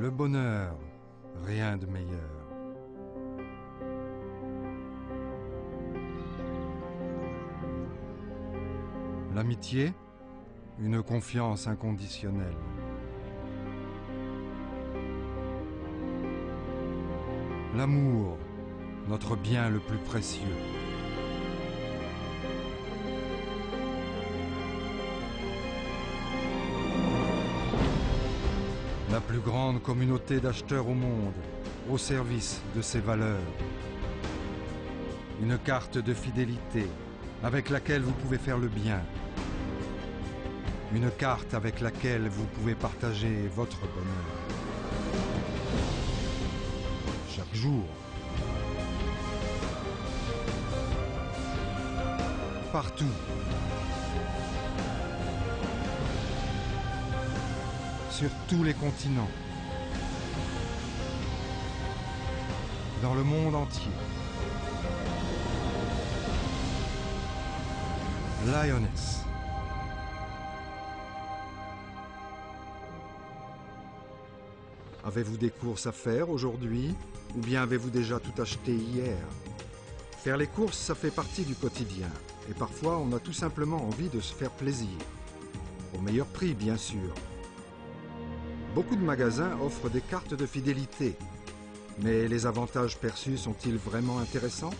Le bonheur, rien de meilleur. L'amitié, une confiance inconditionnelle. L'amour, notre bien le plus précieux. La plus grande communauté d'acheteurs au monde, au service de ses valeurs. Une carte de fidélité avec laquelle vous pouvez faire le bien. Une carte avec laquelle vous pouvez partager votre bonheur. Chaque jour. Partout. Sur tous les continents. Dans le monde entier. Lioness. Avez-vous des courses à faire aujourd'hui? Ou bien avez-vous déjà tout acheté hier? Faire les courses, ça fait partie du quotidien. Et parfois, on a tout simplement envie de se faire plaisir. Au meilleur prix, bien sûr. Beaucoup de magasins offrent des cartes de fidélité. Mais les avantages perçus sont-ils vraiment intéressants?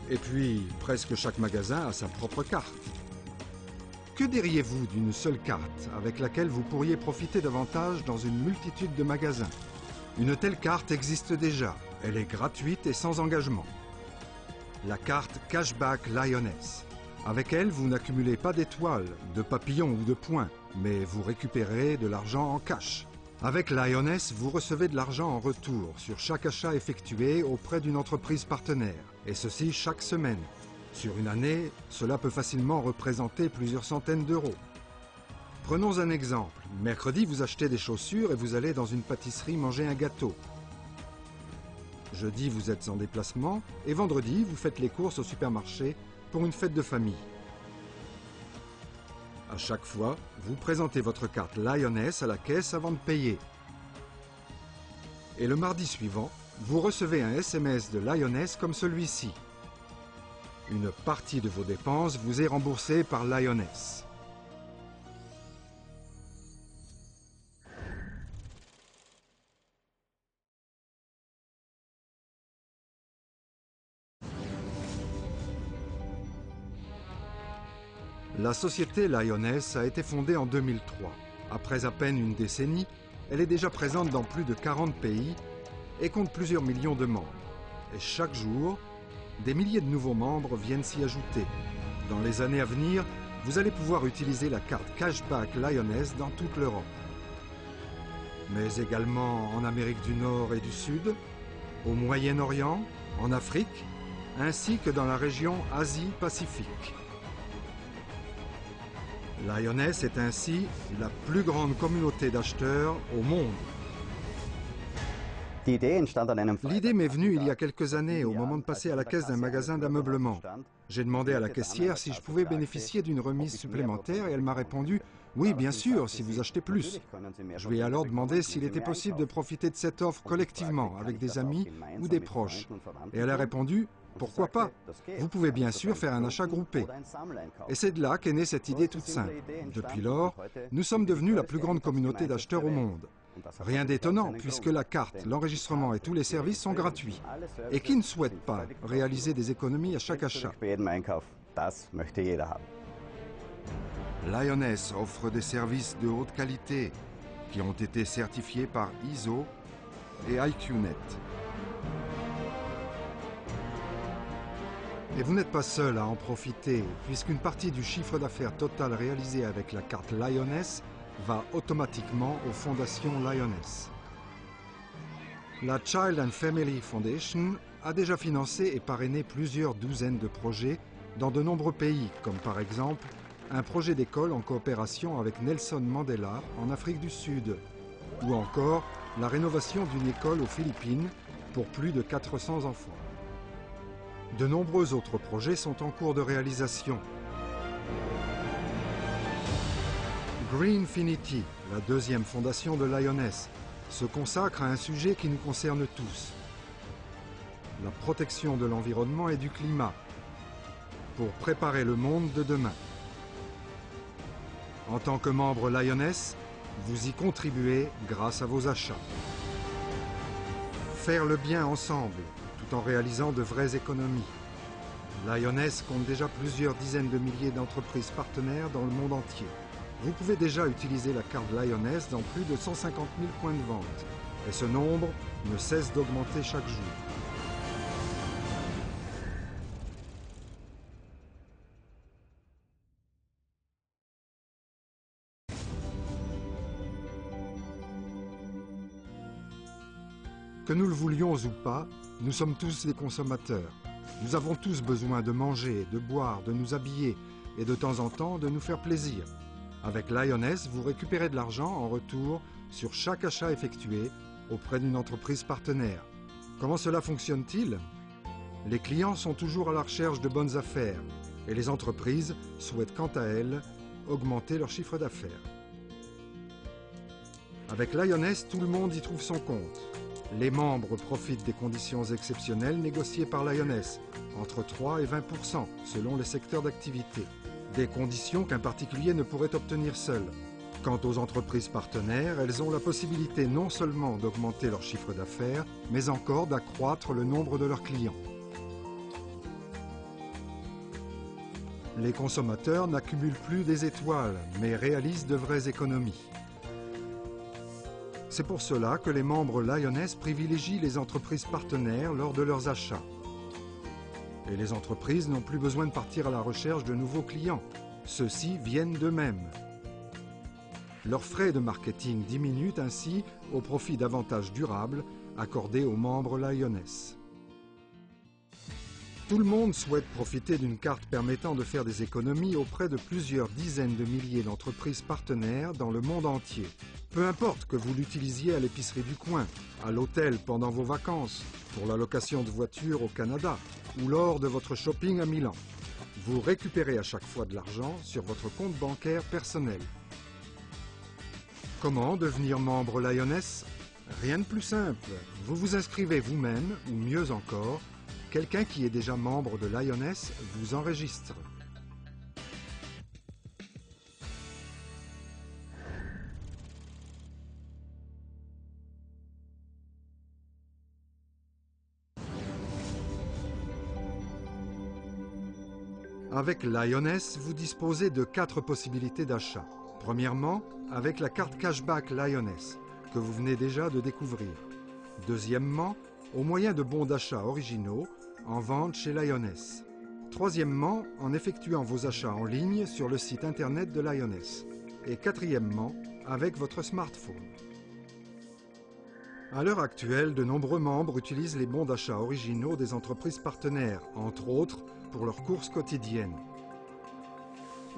Et puis, presque chaque magasin a sa propre carte. Que diriez-vous d'une seule carte avec laquelle vous pourriez profiter davantage dans une multitude de magasins? Une telle carte existe déjà. Elle est gratuite et sans engagement. La carte Cashback Lioness. Avec elle, vous n'accumulez pas d'étoiles, de papillons ou de points, mais vous récupérez de l'argent en cash. Avec Lioness, vous recevez de l'argent en retour sur chaque achat effectué auprès d'une entreprise partenaire, et ceci chaque semaine. Sur une année, cela peut facilement représenter plusieurs centaines d'euros. Prenons un exemple. Mercredi, vous achetez des chaussures et vous allez dans une pâtisserie manger un gâteau. Jeudi, vous êtes en déplacement et vendredi, vous faites les courses au supermarché pour une fête de famille. À chaque fois, vous présentez votre carte Lioness à la caisse avant de payer. Et le mardi suivant, vous recevez un SMS de Lioness comme celui-ci. Une partie de vos dépenses vous est remboursée par Lioness. La société Lioness a été fondée en 2003. Après à peine une décennie, elle est déjà présente dans plus de 40 pays et compte plusieurs millions de membres. Et chaque jour, des milliers de nouveaux membres viennent s'y ajouter. Dans les années à venir, vous allez pouvoir utiliser la carte Cashback Lioness dans toute l'Europe. Mais également en Amérique du Nord et du Sud, au Moyen-Orient, en Afrique, ainsi que dans la région Asie-Pacifique. Lioness est ainsi la plus grande communauté d'acheteurs au monde. L'idée m'est venue il y a quelques années, au moment de passer à la caisse d'un magasin d'ameublement. J'ai demandé à la caissière si je pouvais bénéficier d'une remise supplémentaire et elle m'a répondu « Oui, bien sûr, si vous achetez plus ». Je lui ai alors demandé s'il était possible de profiter de cette offre collectivement, avec des amis ou des proches. Et elle a répondu « Pourquoi pas? Vous pouvez bien sûr faire un achat groupé ». Et c'est de là qu'est née cette idée toute simple. Depuis lors, nous sommes devenus la plus grande communauté d'acheteurs au monde. Rien d'étonnant, puisque la carte, l'enregistrement et tous les services sont gratuits. Et qui ne souhaite pas réaliser des économies à chaque achat? Lioness offre des services de haute qualité qui ont été certifiés par ISO et IQnet. Et vous n'êtes pas seul à en profiter, puisqu'une partie du chiffre d'affaires total réalisé avec la carte Lioness va automatiquement aux fondations Lioness. La Child and Family Foundation a déjà financé et parrainé plusieurs douzaines de projets dans de nombreux pays, comme par exemple un projet d'école en coopération avec Nelson Mandela en Afrique du Sud, ou encore la rénovation d'une école aux Philippines pour plus de 400 enfants. De nombreux autres projets sont en cours de réalisation. Greenfinity, la deuxième fondation de Lioness, se consacre à un sujet qui nous concerne tous, la protection de l'environnement et du climat, pour préparer le monde de demain. En tant que membre Lioness, vous y contribuez grâce à vos achats. Faire le bien ensemble, tout en réalisant de vraies économies. Lioness compte déjà plusieurs dizaines de milliers d'entreprises partenaires dans le monde entier. Vous pouvez déjà utiliser la carte Lioness dans plus de 150 000 points de vente. Et ce nombre ne cesse d'augmenter chaque jour. Que nous le voulions ou pas, nous sommes tous des consommateurs. Nous avons tous besoin de manger, de boire, de nous habiller et de temps en temps de nous faire plaisir. Avec Lioness, vous récupérez de l'argent en retour sur chaque achat effectué auprès d'une entreprise partenaire. Comment cela fonctionne-t-il? Les clients sont toujours à la recherche de bonnes affaires et les entreprises souhaitent quant à elles augmenter leur chiffre d'affaires. Avec Lioness, tout le monde y trouve son compte. Les membres profitent des conditions exceptionnelles négociées par Lioness, entre 3 et 20% selon les secteurs d'activité. Des conditions qu'un particulier ne pourrait obtenir seul. Quant aux entreprises partenaires, elles ont la possibilité non seulement d'augmenter leur chiffre d'affaires, mais encore d'accroître le nombre de leurs clients. Les consommateurs n'accumulent plus des étoiles, mais réalisent de vraies économies. C'est pour cela que les membres Lioness privilégient les entreprises partenaires lors de leurs achats. Et les entreprises n'ont plus besoin de partir à la recherche de nouveaux clients. Ceux-ci viennent d'eux-mêmes. Leurs frais de marketing diminuent ainsi au profit d'avantages durables accordés aux membres Lioness. Tout le monde souhaite profiter d'une carte permettant de faire des économies auprès de plusieurs dizaines de milliers d'entreprises partenaires dans le monde entier. Peu importe que vous l'utilisiez à l'épicerie du coin, à l'hôtel pendant vos vacances, pour la location de voitures au Canada ou lors de votre shopping à Milan. Vous récupérez à chaque fois de l'argent sur votre compte bancaire personnel. Comment devenir membre Lioness? Rien de plus simple. Vous vous inscrivez vous-même, ou mieux encore, quelqu'un qui est déjà membre de Lioness vous enregistre. Avec Lioness, vous disposez de 4 possibilités d'achat. Premièrement, avec la carte Cashback Lioness, que vous venez déjà de découvrir. Deuxièmement, au moyen de bons d'achat originaux, en vente chez Lioness. Troisièmement, en effectuant vos achats en ligne sur le site internet de Lioness. Et quatrièmement, avec votre smartphone. À l'heure actuelle, de nombreux membres utilisent les bons d'achat originaux des entreprises partenaires, entre autres pour leurs courses quotidiennes.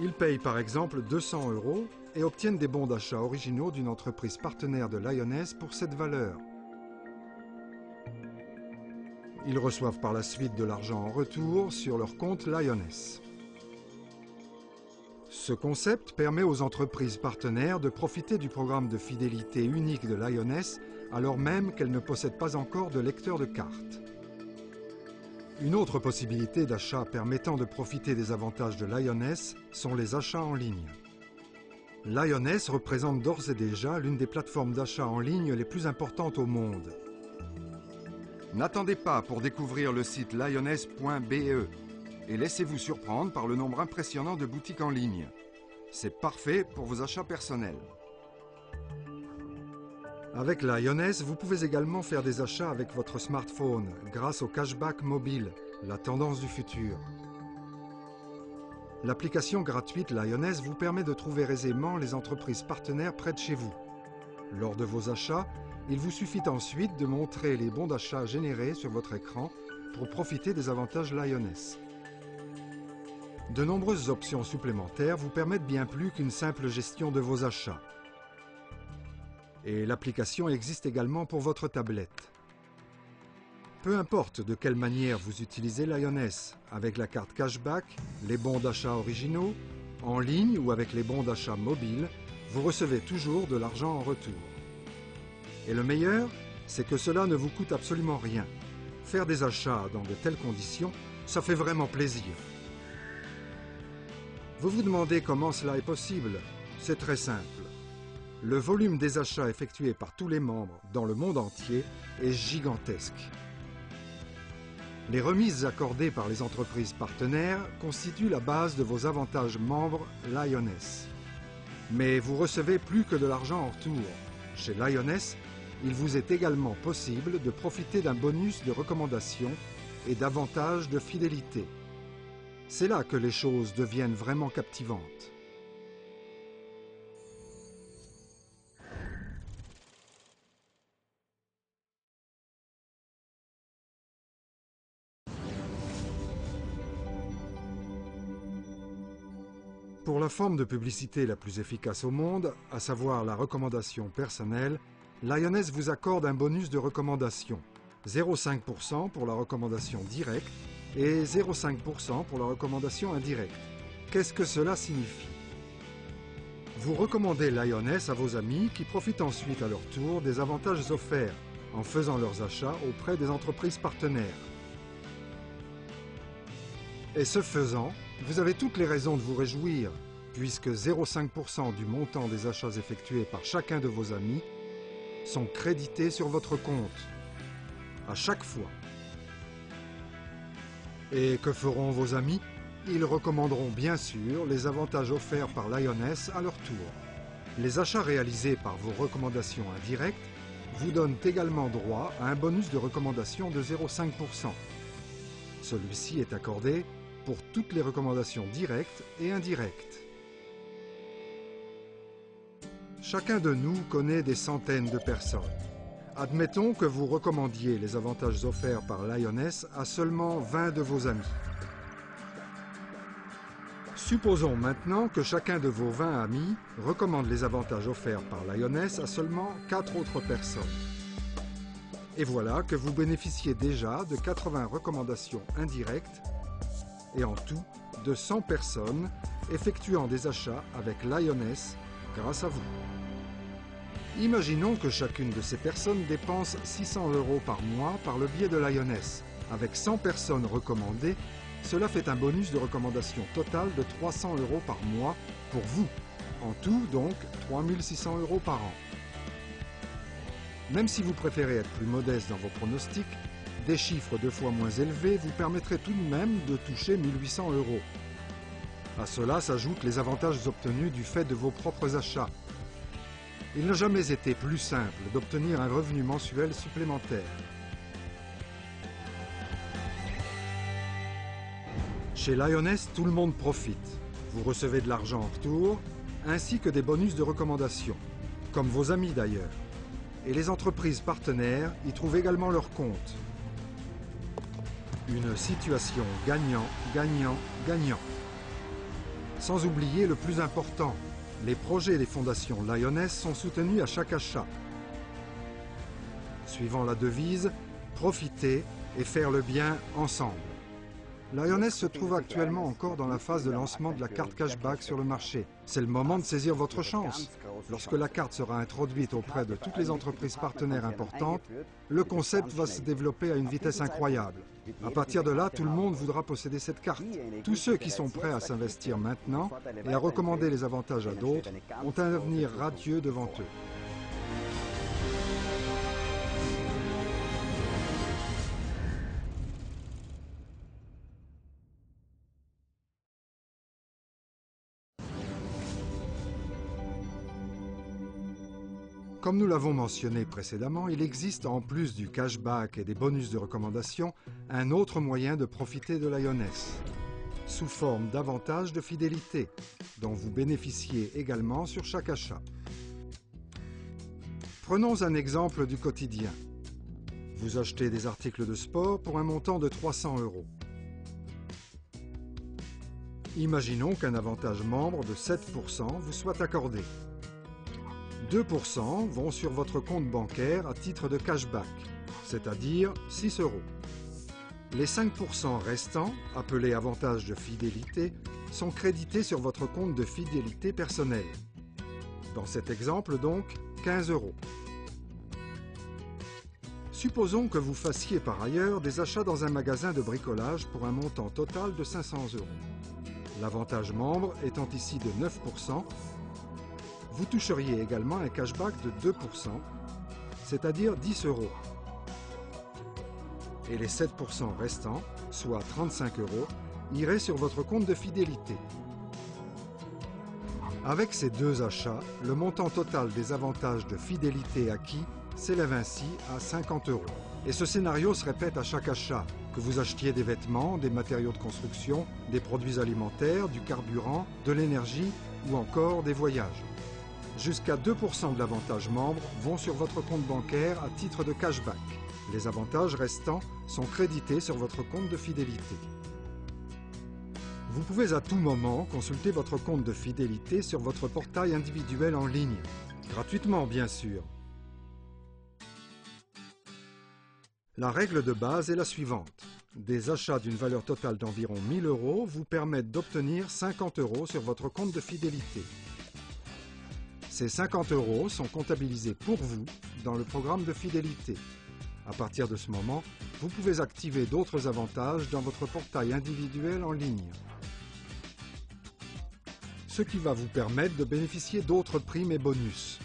Ils payent par exemple 200 € et obtiennent des bons d'achat originaux d'une entreprise partenaire de Lioness pour cette valeur. Ils reçoivent par la suite de l'argent en retour sur leur compte Lioness. Ce concept permet aux entreprises partenaires de profiter du programme de fidélité unique de Lioness alors même qu'elles ne possèdent pas encore de lecteur de carte. Une autre possibilité d'achat permettant de profiter des avantages de Lioness sont les achats en ligne. Lioness représente d'ores et déjà l'une des plateformes d'achat en ligne les plus importantes au monde. N'attendez pas pour découvrir le site lioness.be et laissez-vous surprendre par le nombre impressionnant de boutiques en ligne. C'est parfait pour vos achats personnels. Avec Lioness, vous pouvez également faire des achats avec votre smartphone grâce au cashback mobile, la tendance du futur. L'application gratuite Lioness vous permet de trouver aisément les entreprises partenaires près de chez vous. Lors de vos achats, il vous suffit ensuite de montrer les bons d'achat générés sur votre écran pour profiter des avantages Lioness. De nombreuses options supplémentaires vous permettent bien plus qu'une simple gestion de vos achats. Et l'application existe également pour votre tablette. Peu importe de quelle manière vous utilisez Lioness, avec la carte cashback, les bons d'achat originaux, en ligne ou avec les bons d'achat mobiles, vous recevez toujours de l'argent en retour. Et le meilleur, c'est que cela ne vous coûte absolument rien. Faire des achats dans de telles conditions, ça fait vraiment plaisir. Vous vous demandez comment cela est possible? C'est très simple. Le volume des achats effectués par tous les membres dans le monde entier est gigantesque. Les remises accordées par les entreprises partenaires constituent la base de vos avantages membres Lioness. Mais vous recevez plus que de l'argent en retour. Chez Lioness, il vous est également possible de profiter d'un bonus de recommandation et d'avantages de fidélité. C'est là que les choses deviennent vraiment captivantes. Pour la forme de publicité la plus efficace au monde, à savoir la recommandation personnelle, Lioness vous accorde un bonus de recommandation, 0,5% pour la recommandation directe et 0,5% pour la recommandation indirecte. Qu'est-ce que cela signifie? Vous recommandez Lioness à vos amis qui profitent ensuite à leur tour des avantages offerts en faisant leurs achats auprès des entreprises partenaires. Et ce faisant, vous avez toutes les raisons de vous réjouir, puisque 0,5% du montant des achats effectués par chacun de vos amis sont crédités sur votre compte, à chaque fois. Et que feront vos amis? Ils recommanderont bien sûr les avantages offerts par Lioness à leur tour. Les achats réalisés par vos recommandations indirectes vous donnent également droit à un bonus de recommandation de 0,5%. Celui-ci est accordé pour toutes les recommandations directes et indirectes. Chacun de nous connaît des centaines de personnes. Admettons que vous recommandiez les avantages offerts par Lioness à seulement 20 de vos amis. Supposons maintenant que chacun de vos 20 amis recommande les avantages offerts par Lioness à seulement 4 autres personnes. Et voilà que vous bénéficiez déjà de 80 recommandations indirectes et en tout de 100 personnes effectuant des achats avec Lioness grâce à vous. Imaginons que chacune de ces personnes dépense 600 € par mois par le biais de Lioness. Avec 100 personnes recommandées, cela fait un bonus de recommandation total de 300 € par mois pour vous. En tout, donc, 3 600 € par an. Même si vous préférez être plus modeste dans vos pronostics, des chiffres 2 fois moins élevés vous permettraient tout de même de toucher 1 800 €. À cela s'ajoutent les avantages obtenus du fait de vos propres achats. Il n'a jamais été plus simple d'obtenir un revenu mensuel supplémentaire. Chez Lioness, tout le monde profite. Vous recevez de l'argent en retour, ainsi que des bonus de recommandation, comme vos amis d'ailleurs. Et les entreprises partenaires y trouvent également leur compte. Une situation gagnant, gagnant, gagnant. Sans oublier le plus important, les projets des fondations Lioness sont soutenus à chaque achat. Suivant la devise, profiter et faire le bien ensemble. Lioness se trouve actuellement encore dans la phase de lancement de la carte cashback sur le marché. C'est le moment de saisir votre chance. Lorsque la carte sera introduite auprès de toutes les entreprises partenaires importantes, le concept va se développer à une vitesse incroyable. À partir de là, tout le monde voudra posséder cette carte. Tous ceux qui sont prêts à s'investir maintenant et à recommander les avantages à d'autres ont un avenir radieux devant eux. Comme nous l'avons mentionné précédemment, il existe en plus du cashback et des bonus de recommandation, un autre moyen de profiter de Lioness, sous forme d'avantages de fidélité, dont vous bénéficiez également sur chaque achat. Prenons un exemple du quotidien. Vous achetez des articles de sport pour un montant de 300 €. Imaginons qu'un avantage membre de 7% vous soit accordé. 2% vont sur votre compte bancaire à titre de cashback, c'est-à-dire 6 €. Les 5% restants, appelés avantages de fidélité, sont crédités sur votre compte de fidélité personnelle. Dans cet exemple donc, 15 €. Supposons que vous fassiez par ailleurs des achats dans un magasin de bricolage pour un montant total de 500 €. L'avantage membre étant ici de 9%, vous toucheriez également un cashback de 2%, c'est-à-dire 10 €. Et les 7% restants, soit 35 €, iraient sur votre compte de fidélité. Avec ces deux achats, le montant total des avantages de fidélité acquis s'élève ainsi à 50 €. Et ce scénario se répète à chaque achat, que vous achetiez des vêtements, des matériaux de construction, des produits alimentaires, du carburant, de l'énergie ou encore des voyages. Jusqu'à 2% de l'avantage membre vont sur votre compte bancaire à titre de cashback. Les avantages restants sont crédités sur votre compte de fidélité. Vous pouvez à tout moment consulter votre compte de fidélité sur votre portail individuel en ligne, gratuitement bien sûr. La règle de base est la suivante. Des achats d'une valeur totale d'environ 1 000 € vous permettent d'obtenir 50 € sur votre compte de fidélité. Ces 50 € sont comptabilisés pour vous dans le programme de fidélité. À partir de ce moment, vous pouvez activer d'autres avantages dans votre portail individuel en ligne. Ce qui va vous permettre de bénéficier d'autres primes et bonus.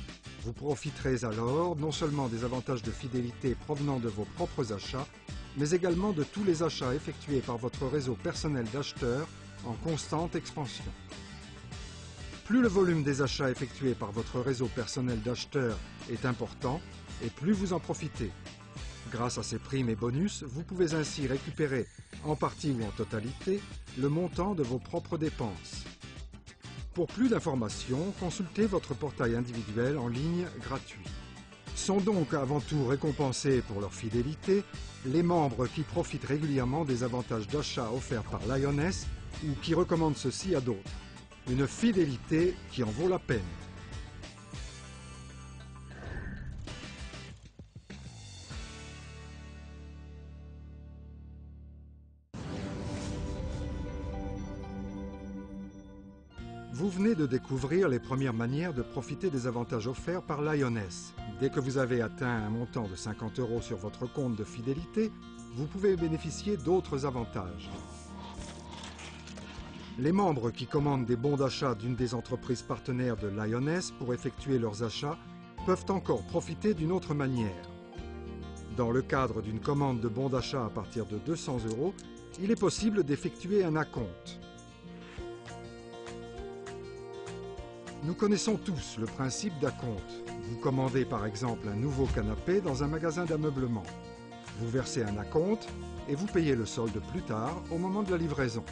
Vous profiterez alors non seulement des avantages de fidélité provenant de vos propres achats, mais également de tous les achats effectués par votre réseau personnel d'acheteurs en constante expansion. Plus le volume des achats effectués par votre réseau personnel d'acheteurs est important, et plus vous en profitez. Grâce à ces primes et bonus, vous pouvez ainsi récupérer, en partie ou en totalité, le montant de vos propres dépenses. Pour plus d'informations, consultez votre portail individuel en ligne gratuit. Sont donc avant tout récompensés pour leur fidélité les membres qui profitent régulièrement des avantages d'achat offerts par Lioness ou qui recommandent ceci à d'autres. Une fidélité qui en vaut la peine. Vous venez de découvrir les premières manières de profiter des avantages offerts par Lioness. Dès que vous avez atteint un montant de 50 € sur votre compte de fidélité, vous pouvez bénéficier d'autres avantages. Les membres qui commandent des bons d'achat d'une des entreprises partenaires de Lioness pour effectuer leurs achats peuvent encore profiter d'une autre manière. Dans le cadre d'une commande de bons d'achat à partir de 200 €, il est possible d'effectuer un acompte. Nous connaissons tous le principe d'acompte. Vous commandez par exemple un nouveau canapé dans un magasin d'ameublement. Vous versez un acompte et vous payez le solde plus tard au moment de la livraison.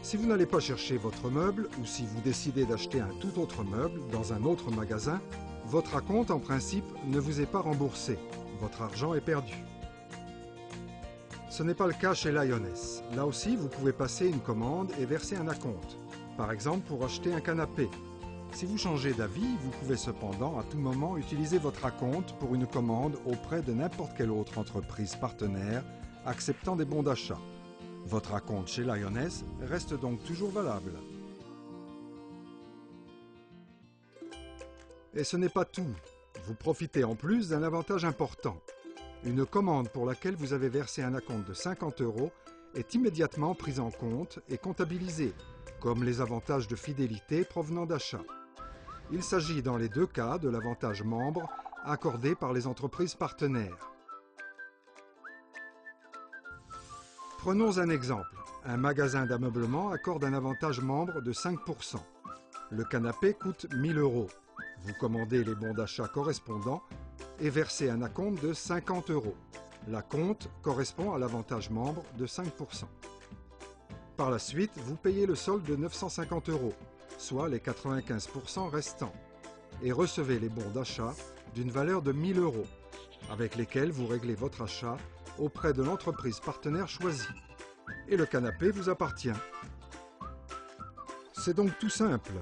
Si vous n'allez pas chercher votre meuble ou si vous décidez d'acheter un tout autre meuble dans un autre magasin, votre acompte en principe ne vous est pas remboursé. Votre argent est perdu. Ce n'est pas le cas chez Lioness. Là aussi, vous pouvez passer une commande et verser un acompte. Par exemple, pour acheter un canapé. Si vous changez d'avis, vous pouvez cependant à tout moment utiliser votre acompte pour une commande auprès de n'importe quelle autre entreprise partenaire acceptant des bons d'achat. Votre acompte chez Lioness reste donc toujours valable. Et ce n'est pas tout. Vous profitez en plus d'un avantage important. Une commande pour laquelle vous avez versé un acompte de 50 € est immédiatement prise en compte et comptabilisée, comme les avantages de fidélité provenant d'achats. Il s'agit dans les deux cas de l'avantage membre accordé par les entreprises partenaires. Prenons un exemple. Un magasin d'ameublement accorde un avantage membre de 5%. Le canapé coûte 1 000 €. Vous commandez les bons d'achat correspondants et versez un acompte de 50 €. L'acompte correspond à l'avantage membre de 5%. Par la suite, vous payez le solde de 950 €, soit les 95% restants, et recevez les bons d'achat d'une valeur de 1 000 €, avec lesquels vous réglez votre achat auprès de l'entreprise partenaire choisie. Et le canapé vous appartient. C'est donc tout simple.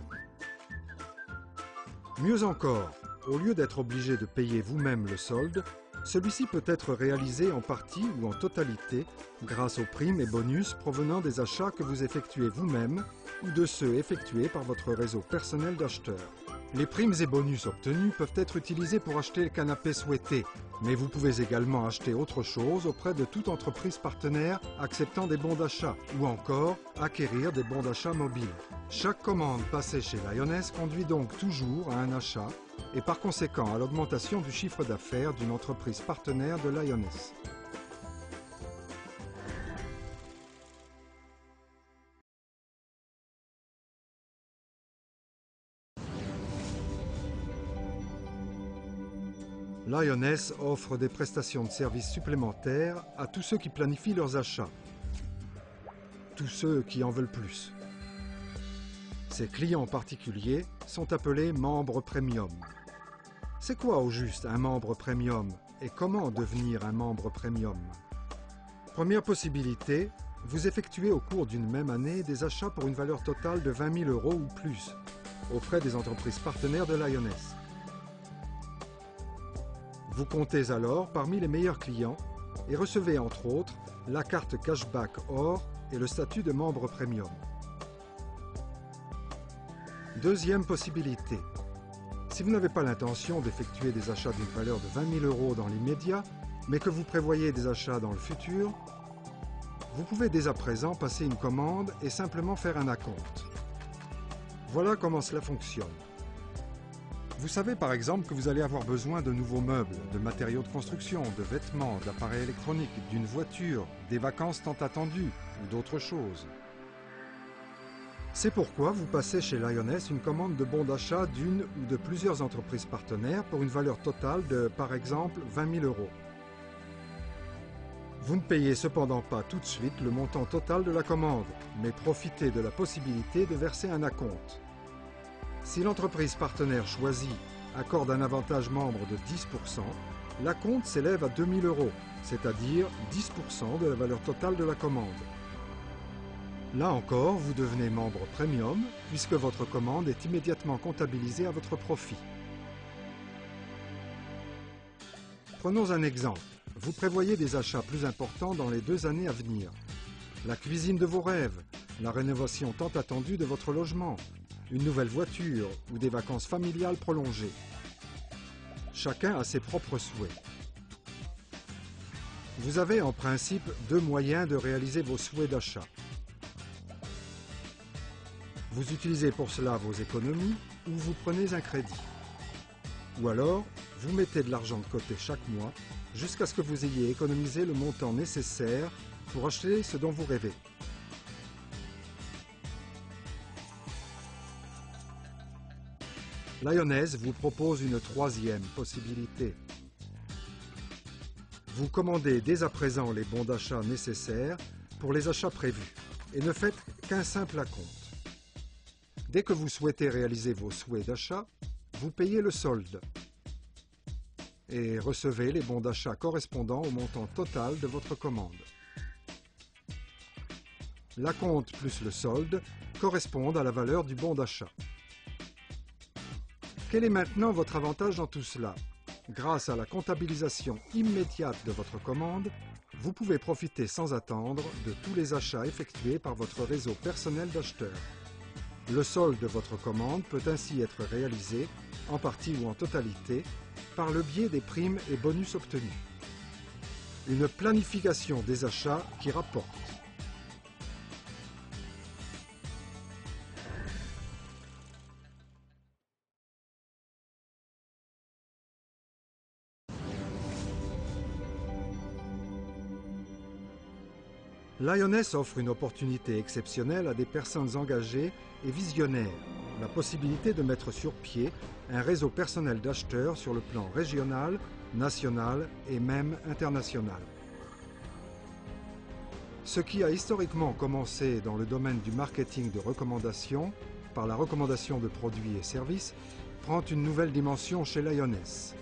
Mieux encore, au lieu d'être obligé de payer vous-même le solde, celui-ci peut être réalisé en partie ou en totalité grâce aux primes et bonus provenant des achats que vous effectuez vous-même ou de ceux effectués par votre réseau personnel d'acheteurs. Les primes et bonus obtenus peuvent être utilisés pour acheter le canapé souhaité, mais vous pouvez également acheter autre chose auprès de toute entreprise partenaire acceptant des bons d'achat ou encore acquérir des bons d'achat mobiles. Chaque commande passée chez Lioness conduit donc toujours à un achat et par conséquent à l'augmentation du chiffre d'affaires d'une entreprise partenaire de Lioness. Lioness offre des prestations de services supplémentaires à tous ceux qui planifient leurs achats, tous ceux qui en veulent plus. Ces clients particuliers sont appelés membres premium. C'est quoi au juste un membre premium et comment devenir un membre premium? Première possibilité, vous effectuez au cours d'une même année des achats pour une valeur totale de 20 000 € ou plus auprès des entreprises partenaires de Lioness. Vous comptez alors parmi les meilleurs clients et recevez entre autres la carte cashback or et le statut de membre premium. Deuxième possibilité. Si vous n'avez pas l'intention d'effectuer des achats d'une valeur de 20 000 € dans l'immédiat, mais que vous prévoyez des achats dans le futur, vous pouvez dès à présent passer une commande et simplement faire un acompte. Voilà comment cela fonctionne. Vous savez par exemple que vous allez avoir besoin de nouveaux meubles, de matériaux de construction, de vêtements, d'appareils électroniques, d'une voiture, des vacances tant attendues ou d'autres choses. C'est pourquoi vous passez chez Lioness une commande de bons d'achat d'une ou de plusieurs entreprises partenaires pour une valeur totale de, par exemple, 20 000 €. Vous ne payez cependant pas tout de suite le montant total de la commande, mais profitez de la possibilité de verser un acompte. Si l'entreprise partenaire choisie accorde un avantage membre de 10%, l'acompte s'élève à 2 000 €, c'est-à-dire 10% de la valeur totale de la commande. Là encore, vous devenez membre premium puisque votre commande est immédiatement comptabilisée à votre profit. Prenons un exemple. Vous prévoyez des achats plus importants dans les 2 années à venir. La cuisine de vos rêves, la rénovation tant attendue de votre logement, une nouvelle voiture ou des vacances familiales prolongées. Chacun a ses propres souhaits. Vous avez en principe 2 moyens de réaliser vos souhaits d'achat. Vous utilisez pour cela vos économies ou vous prenez un crédit. Ou alors, vous mettez de l'argent de côté chaque mois jusqu'à ce que vous ayez économisé le montant nécessaire pour acheter ce dont vous rêvez. Lioness vous propose une troisième possibilité. Vous commandez dès à présent les bons d'achat nécessaires pour les achats prévus et ne faites qu'un simple acompte. Dès que vous souhaitez réaliser vos souhaits d'achat, vous payez le solde et recevez les bons d'achat correspondant au montant total de votre commande. L'acompte plus le solde correspondent à la valeur du bon d'achat. Quel est maintenant votre avantage dans tout cela? Grâce à la comptabilisation immédiate de votre commande, vous pouvez profiter sans attendre de tous les achats effectués par votre réseau personnel d'acheteurs. Le solde de votre commande peut ainsi être réalisé, en partie ou en totalité, par le biais des primes et bonus obtenus. Une planification des achats qui rapporte. Lioness offre une opportunité exceptionnelle à des personnes engagées et visionnaires, la possibilité de mettre sur pied un réseau personnel d'acheteurs sur le plan régional, national et même international. Ce qui a historiquement commencé dans le domaine du marketing de recommandation, par la recommandation de produits et services, prend une nouvelle dimension chez Lioness.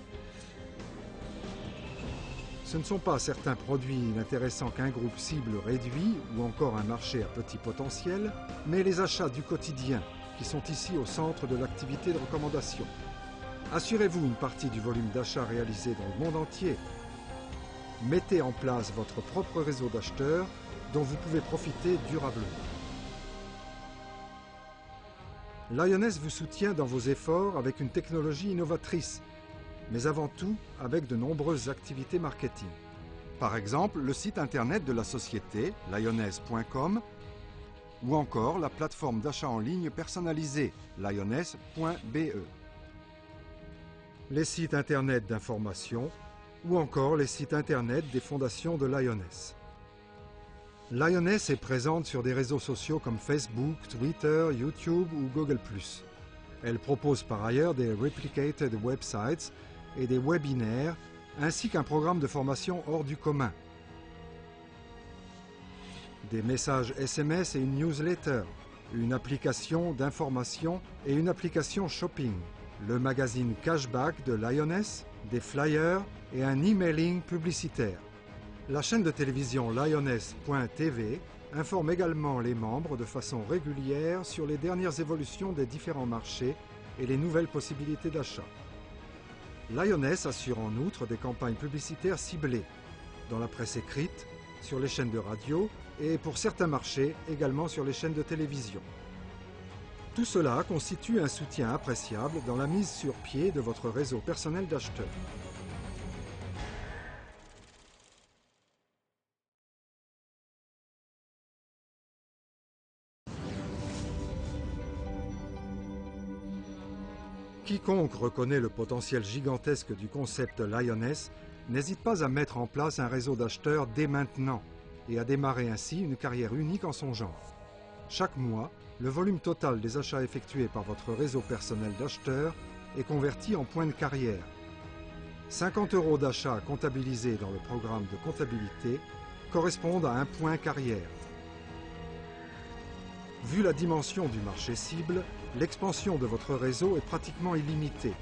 Ce ne sont pas certains produits n'intéressant qu'un groupe cible réduit ou encore un marché à petit potentiel, mais les achats du quotidien qui sont ici au centre de l'activité de recommandation. Assurez-vous une partie du volume d'achat réalisé dans le monde entier. Mettez en place votre propre réseau d'acheteurs dont vous pouvez profiter durablement. Lioness vous soutient dans vos efforts avec une technologie innovatrice, mais avant tout avec de nombreuses activités marketing. Par exemple, le site internet de la société, lioness.com, ou encore la plateforme d'achat en ligne personnalisée, lioness.be. Les sites internet d'information, ou encore les sites internet des fondations de Lioness. Lioness est présente sur des réseaux sociaux comme Facebook, Twitter, YouTube ou Google+. Elle propose par ailleurs des replicated websites et des webinaires, ainsi qu'un programme de formation hors du commun. Des messages SMS et une newsletter, une application d'information et une application shopping, le magazine Cashback de Lioness, des flyers et un emailing publicitaire. La chaîne de télévision Lioness.tv informe également les membres de façon régulière sur les dernières évolutions des différents marchés et les nouvelles possibilités d'achat. Lioness assure en outre des campagnes publicitaires ciblées, dans la presse écrite, sur les chaînes de radio et pour certains marchés également sur les chaînes de télévision. Tout cela constitue un soutien appréciable dans la mise sur pied de votre réseau personnel d'acheteurs. Quiconque reconnaît le potentiel gigantesque du concept Lioness n'hésite pas à mettre en place un réseau d'acheteurs dès maintenant et à démarrer ainsi une carrière unique en son genre. Chaque mois, le volume total des achats effectués par votre réseau personnel d'acheteurs est converti en points de carrière. 50 € d'achat comptabilisés dans le programme de comptabilité correspondent à un point carrière. Vu la dimension du marché cible, l'expansion de votre réseau est pratiquement illimitée.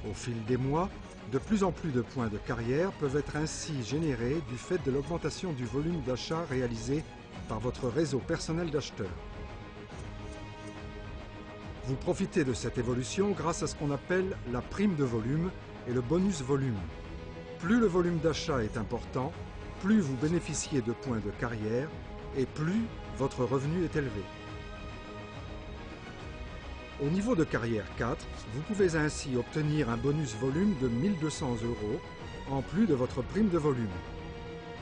Au fil des mois, de plus en plus de points de carrière peuvent être ainsi générés du fait de l'augmentation du volume d'achat réalisé par votre réseau personnel d'acheteurs. Vous profitez de cette évolution grâce à ce qu'on appelle la prime de volume et le bonus volume. Plus le volume d'achat est important, plus vous bénéficiez de points de carrière et plus votre revenu est élevé. Au niveau de carrière 4, vous pouvez ainsi obtenir un bonus volume de 1 200 € en plus de votre prime de volume.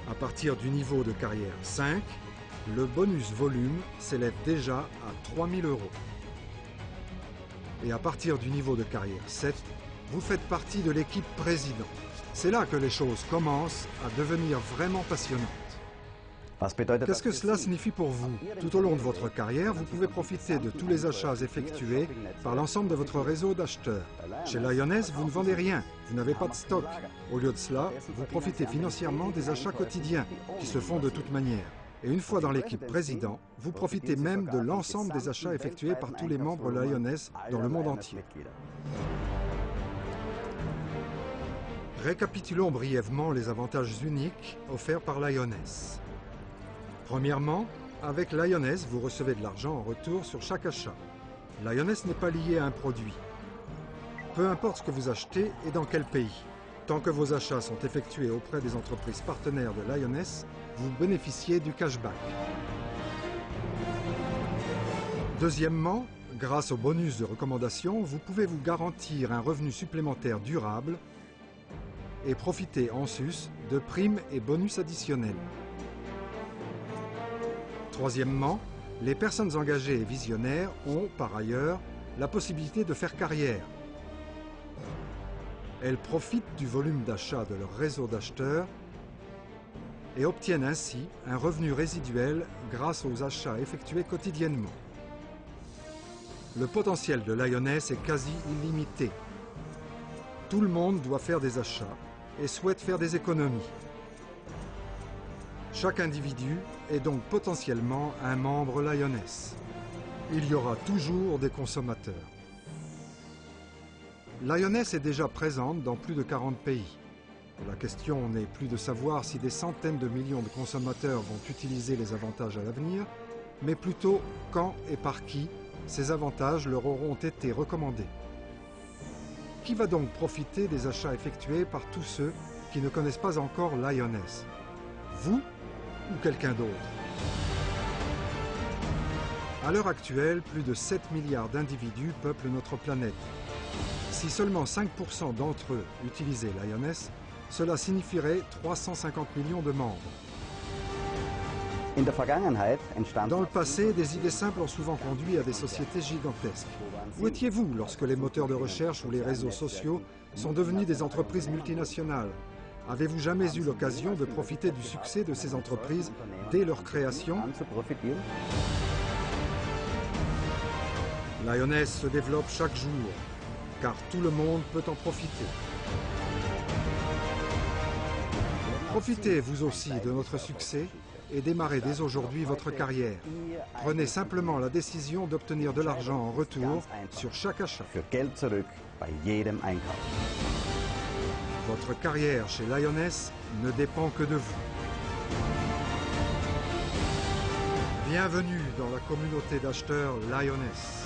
À partir du niveau de carrière 5, le bonus volume s'élève déjà à 3 000 €. Et à partir du niveau de carrière 7, vous faites partie de l'équipe président. C'est là que les choses commencent à devenir vraiment passionnantes. Qu'est-ce que cela signifie pour vous? Tout au long de votre carrière, vous pouvez profiter de tous les achats effectués par l'ensemble de votre réseau d'acheteurs. Chez Lioness, vous ne vendez rien, vous n'avez pas de stock. Au lieu de cela, vous profitez financièrement des achats quotidiens, qui se font de toute manière. Et une fois dans l'équipe président, vous profitez même de l'ensemble des achats effectués par tous les membres Lioness dans le monde entier. Récapitulons brièvement les avantages uniques offerts par Lioness. Premièrement, avec Lioness, vous recevez de l'argent en retour sur chaque achat. Lioness n'est pas lié à un produit. Peu importe ce que vous achetez et dans quel pays. Tant que vos achats sont effectués auprès des entreprises partenaires de Lioness, vous bénéficiez du cashback. Deuxièmement, grâce au bonus de recommandation, vous pouvez vous garantir un revenu supplémentaire durable et profiter en sus de primes et bonus additionnels. Troisièmement, les personnes engagées et visionnaires ont, par ailleurs, la possibilité de faire carrière. Elles profitent du volume d'achat de leur réseau d'acheteurs et obtiennent ainsi un revenu résiduel grâce aux achats effectués quotidiennement. Le potentiel de Lioness est quasi illimité. Tout le monde doit faire des achats et souhaite faire des économies. Chaque individu est donc potentiellement un membre Lioness. Il y aura toujours des consommateurs. Lioness est déjà présente dans plus de 40 pays. La question n'est plus de savoir si des centaines de millions de consommateurs vont utiliser les avantages à l'avenir, mais plutôt quand et par qui ces avantages leur auront été recommandés. Qui va donc profiter des achats effectués par tous ceux qui ne connaissent pas encore Lioness? Vous ou quelqu'un d'autre? À l'heure actuelle, plus de 7 milliards d'individus peuplent notre planète. Si seulement 5% d'entre eux utilisaient Lioness, cela signifierait 350 millions de membres. Dans le passé, des idées simples ont souvent conduit à des sociétés gigantesques. Où étiez-vous lorsque les moteurs de recherche ou les réseaux sociaux sont devenus des entreprises multinationales? Avez-vous jamais eu l'occasion de profiter du succès de ces entreprises dès leur création? Lioness se développe chaque jour, car tout le monde peut en profiter. Profitez vous aussi de notre succès et démarrez dès aujourd'hui votre carrière. Prenez simplement la décision d'obtenir de l'argent en retour sur chaque achat. Votre carrière chez Lioness ne dépend que de vous. Bienvenue dans la communauté d'acheteurs Lioness.